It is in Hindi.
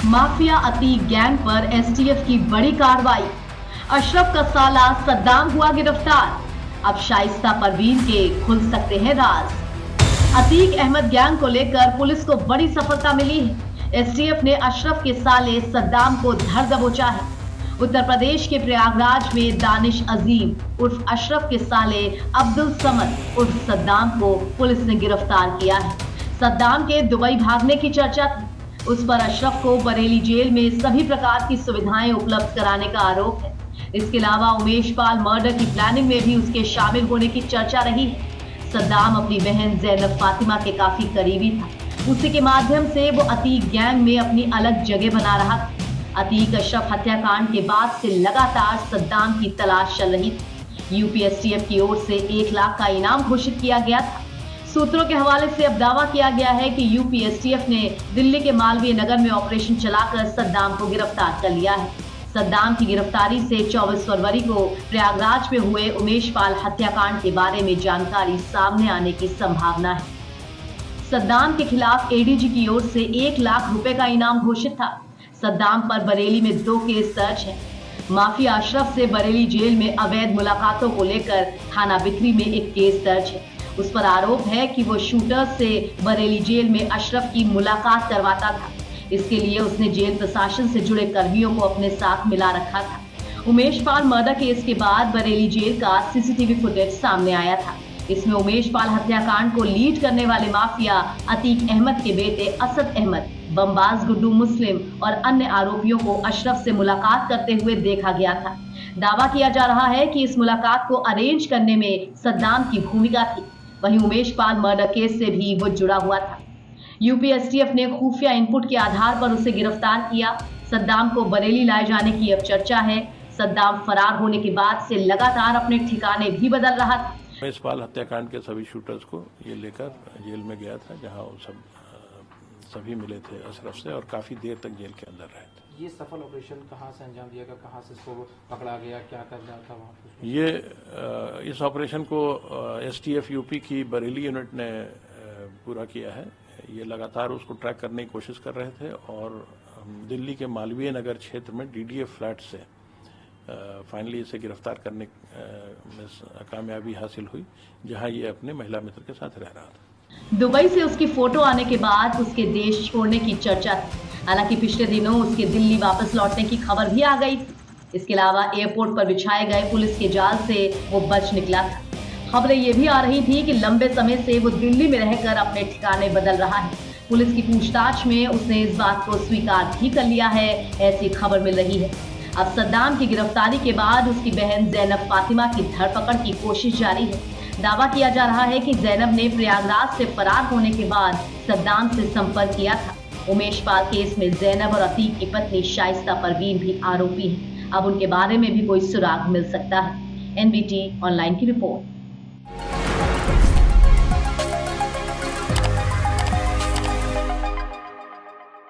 माफिया अतीक गैंग पर एसटीएफ की बड़ी कार्रवाई। अशरफ का साला सद्दाम हुआ गिरफ्तार। अब शाइस्ता परवीन के खुल सकते हैं राज। अतीक अहमद गैंग को लेकर पुलिस को बड़ी सफलता मिली है। एसटीएफ ने अशरफ के साले सद्दाम को धर दबोचा है। उत्तर प्रदेश के प्रयागराज में दानिश अजीम उर्फ अशरफ के साले अब्दुल समद उर्फ सद्दाम को पुलिस ने गिरफ्तार किया है। सद्दाम के दुबई भागने की चर्चा थी। उस पर अशरफ को बरेली जेल में सभी प्रकार की सुविधाएं उपलब्ध कराने का आरोप है। इसके अलावा उमेश पाल मर्डर की प्लानिंग में भी उसके शामिल होने की चर्चा रही है। सद्दाम अपनी बहन जैनब फातिमा के काफी करीबी था। उसी के माध्यम से वो अतीक गैंग में अपनी अलग जगह बना रहा था। अतीक अशरफ हत्याकांड के बाद से लगातार सद्दाम की तलाश चल रही थी। यूपी एसटीएफ की ओर से 1 लाख का इनाम घोषित किया गया था। सूत्रों के हवाले से अब दावा किया गया है कि यूपी एसटीएफ ने दिल्ली के मालवीय नगर में ऑपरेशन चलाकर सद्दाम को गिरफ्तार कर लिया है। सद्दाम की गिरफ्तारी से 24 फरवरी को प्रयागराज में हुए उमेश पाल हत्याकांड के बारे में जानकारी सामने आने की संभावना है। सद्दाम के खिलाफ एडीजी की ओर से 1 लाख रुपए का इनाम घोषित था। सद्दाम पर बरेली में 2 केस दर्ज है। माफिया अशरफ से बरेली जेल में अवैध मुलाकातों को लेकर थाना बिथरी में 1 केस दर्ज है। उस पर आरोप है कि वो शूटर्स से बरेली जेल में अशरफ की मुलाकात करवाता था। इसके लिए उसने जेल प्रशासन से जुड़े कर्मियों को अपने साथ मिला रखा था। उमेश पाल मर्डर केस के बाद बरेली जेल का सीसीटीवी फुटेज सामने आया था। इसमें उमेश पाल हत्याकांड को लीड करने वाले माफिया अतीक अहमद के बेटे असद अहमद, बमबाज गुड्डू मुस्लिम और अन्य आरोपियों को अशरफ से मुलाकात करते हुए देखा गया था। दावा किया जा रहा है कि इस मुलाकात को अरेंज करने में सद्दाम की भूमिका थी। वहीं उमेश पाल मर्डर केस से भी वो जुड़ा हुआ था। यूपी एसटीएफ ने खुफिया इनपुट के आधार पर उसे गिरफ्तार किया। सद्दाम को बरेली लाए जाने की अब चर्चा है। सद्दाम फरार होने के बाद से लगातार अपने ठिकाने भी बदल रहा था। उमेश पाल हत्याकांड के सभी शूटर्स को ये लेकर जेल में गया था, जहां वो सभी मिले थे अशरफ से और काफी देर तक जेल के अंदर रहे थे। ये सफल ऑपरेशन कहाँ से अंजाम दिया गया, कहाँ से इसको पकड़ा गया, क्या कर रहा था वहाँ पे? ये इस ऑपरेशन को एसटीएफ यूपी की बरेली यूनिट ने पूरा किया है। ये लगातार उसको ट्रैक करने की कोशिश कर रहे थे और दिल्ली के मालवीय नगर क्षेत्र में डीडीएफ फ्लैट से फाइनली इसे गिरफ्तार करने में कामयाबी हासिल हुई, जहां ये अपने महिला मित्र के साथ रह रहा था। दुबई से उसकी फोटो आने के बाद उसके देश छोड़ने की चर्चा थी। हालांकि पिछले दिनों उसके दिल्ली वापस लौटने की खबर भी आ गई थी। इसके अलावा एयरपोर्ट पर बिछाए गए पुलिस के जाल से वो बच निकला था। खबरें ये भी आ रही थी कि लंबे समय से वो दिल्ली में रहकर अपने ठिकाने बदल रहा है। पुलिस की पूछताछ में उसने इस बात को स्वीकार भी कर लिया है, ऐसी खबर मिल रही है। अब सद्दाम की गिरफ्तारी के बाद उसकी बहन जैनब फातिमा की धरपकड़ की कोशिश जारी है। दावा किया जा रहा है कि जैनब ने प्रयागराज से फरार होने के बाद सद्दाम से संपर्क किया था। उमेश पाल केस में जैनब और अतीक की पत्नी शाइस्ता परवीन भी आरोपी हैं। अब उनके बारे में भी कोई सुराग मिल सकता है। एनबीटी ऑनलाइन की रिपोर्ट।